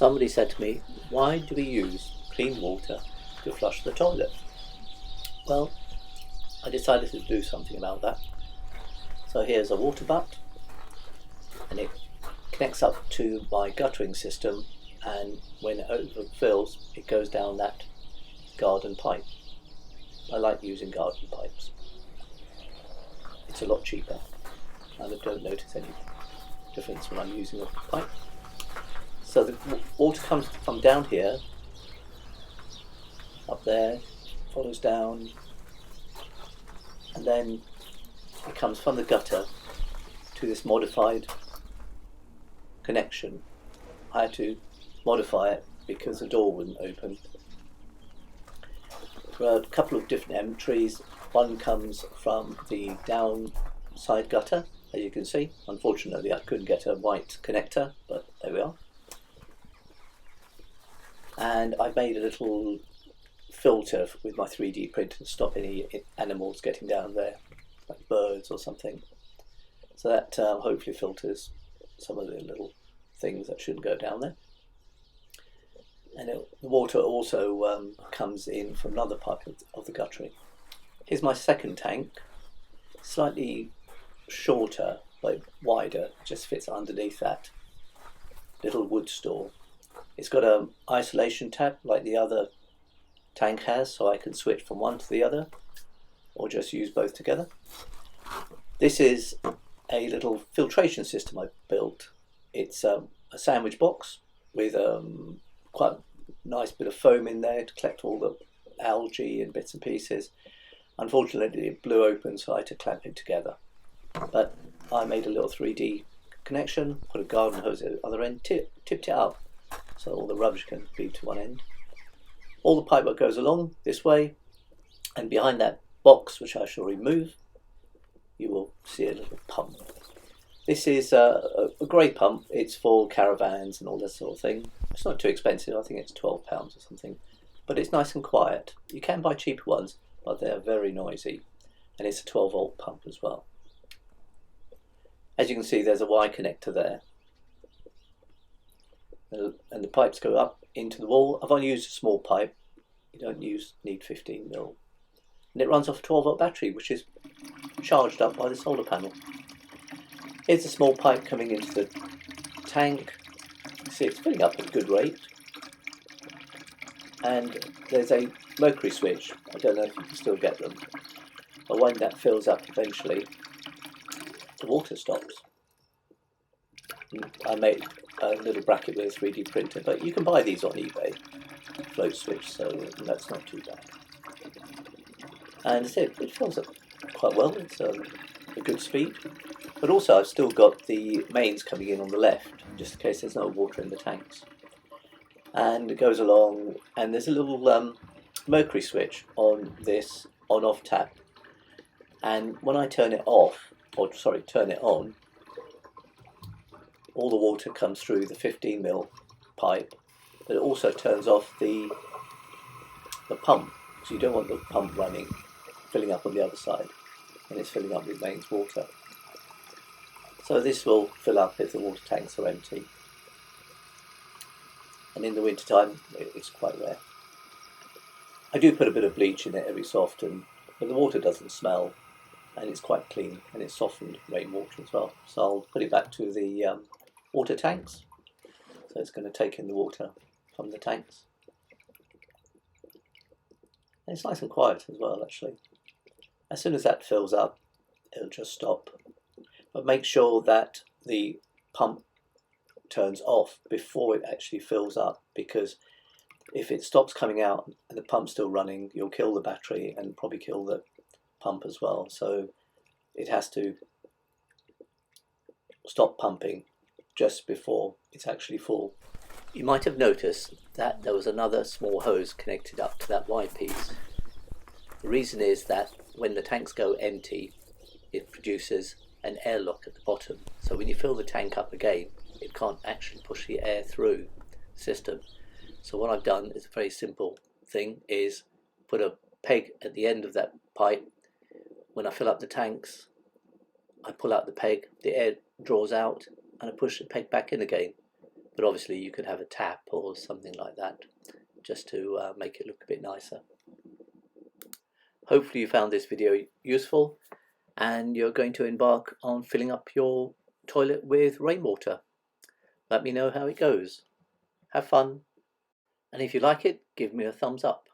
Somebody said to me, why do we use clean water to flush the toilet? Well, I decided to do something about that. So here's a water butt, and it connects up to my guttering system, and when it overfills, it goes down that garden pipe. I like using garden pipes. It's a lot cheaper, and I don't notice any difference when I'm using a pipe. So the water comes from down here, up there, follows down, and then it comes from the gutter to this modified connection. I had to modify it because the door wouldn't open. There are a couple of different entries. One comes from the downside gutter, as you can see. Unfortunately, I couldn't get a white connector, but there we are. And I made a little filter with my 3D printer to stop any animals getting down there, like birds or something. So that hopefully filters some of the little things that shouldn't go down there. And the water also comes in from another part of the guttering. Here's my second tank, slightly shorter but wider, just fits underneath that little wood store. It's got an isolation tab like the other tank has, so I can switch from one to the other or just use both together. This is a little filtration system I built. It's a sandwich box with quite a nice bit of foam in there to collect all the algae and bits and pieces. Unfortunately, it blew open, so I had to clamp it together. But I made a little 3D connection, put a garden hose at the other end, tipped it up so all the rubbish can be to one end. All the pipework goes along this way, and behind that box, which I shall remove, you will see a little pump. This is a grey pump. It's for caravans and all that sort of thing. It's not too expensive. I think it's £12 or something, but it's nice and quiet. You can buy cheaper ones, but they're very noisy, and it's a 12-volt pump as well. As you can see, there's a Y connector there, and the pipes go up into the wall. I've only used a small pipe. You don't need 15mm, and it runs off a 12-volt battery, which is charged up by the solar panel. Here's a small pipe coming into the tank. You see it's filling up at a good rate, and there's a mercury switch. I don't know if you can still get them, but when that fills up eventually, the water stops. I made a little bracket with a 3D printer, but you can buy these on eBay, float switch, so that's not too bad. And it fills up quite well. It's a good speed, but also I've still got the mains coming in on the left, just in case there's no water in the tanks. And it goes along, and there's a little mercury switch on this on-off tap, and when I turn it off, turn it on, all the water comes through the 15mm pipe, but it also turns off the pump, so you don't want the pump running, filling up on the other side, and it's filling up with mains water. So this will fill up if the water tanks are empty, and in the winter time it's quite rare. I do put a bit of bleach in it every so often, but the water doesn't smell, and it's quite clean, and it's softened rainwater as well. So I'll put it back to the water tanks. So it's going to take in the water from the tanks. And it's nice and quiet as well, actually. As soon as that fills up, it'll just stop. But make sure that the pump turns off before it actually fills up, because if it stops coming out and the pump's still running, you'll kill the battery and probably kill the pump as well. So it has to stop pumping just before it's actually full. You might have noticed that there was another small hose connected up to that Y piece. The reason is that when the tanks go empty, it produces an airlock at the bottom. So when you fill the tank up again, it can't actually push the air through the system. So what I've done is a very simple thing, is put a peg at the end of that pipe. When I fill up the tanks, I pull out the peg, the air draws out, and I push the peg back in again, but obviously you could have a tap or something like that just to make it look a bit nicer. Hopefully you found this video useful and you're going to embark on filling up your toilet with rainwater. Let me know how it goes. Have fun, and if you like it, give me a thumbs up.